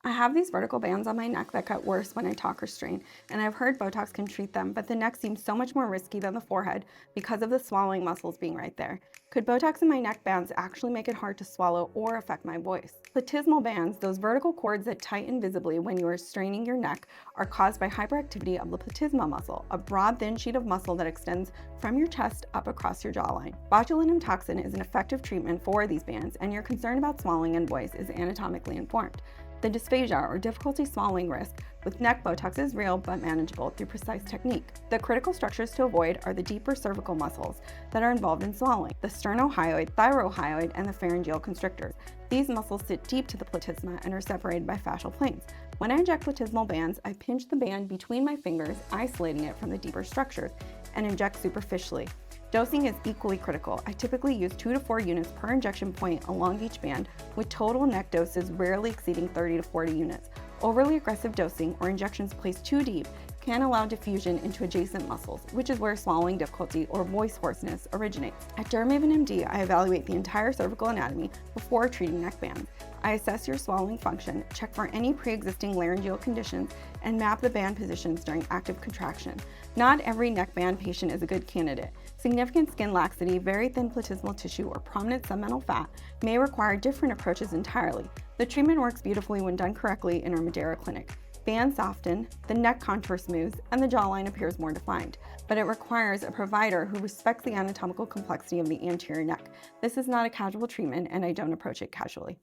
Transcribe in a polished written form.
I have these vertical bands on my neck that get worse when I talk or strain, and I've heard Botox can treat them, but the neck seems so much more risky than the forehead because of the swallowing muscles being right there. Could Botox in my neck bands actually make it hard to swallow or affect my voice? Platysmal bands, those vertical cords that tighten visibly when you are straining your neck, are caused by hyperactivity of the platysma muscle, a broad, thin sheet of muscle that extends from your chest up across your jawline. Botulinum toxin is an effective treatment for these bands, and your concern about swallowing and voice is anatomically informed. The dysphagia, or difficulty swallowing risk, with neck Botox is real but manageable through precise technique. The critical structures to avoid are the deeper cervical muscles that are involved in swallowing, the sternohyoid, thyrohyoid, and the pharyngeal constrictors. These muscles sit deep to the platysma and are separated by fascial planes. When I inject platysmal bands, I pinch the band between my fingers, isolating it from the deeper structures, and inject superficially. Dosing is equally critical. I typically use 2 to 4 units per injection point along each band, with total neck doses rarely exceeding 30 to 40 units. Overly aggressive dosing or injections placed too deep can allow diffusion into adjacent muscles, which is where swallowing difficulty or voice hoarseness originates. At DermMavenMD, I evaluate the entire cervical anatomy before treating neck bands. I assess your swallowing function, check for any pre-existing laryngeal conditions, and map the band positions during active contraction. Not every neck band patient is a good candidate. Significant skin laxity, very thin platysmal tissue, or prominent submental fat may require different approaches entirely. The treatment works beautifully when done correctly in our Madera clinic. Bands soften, the neck contour smooths, and the jawline appears more defined, but it requires a provider who respects the anatomical complexity of the anterior neck. This is not a casual treatment, and I don't approach it casually.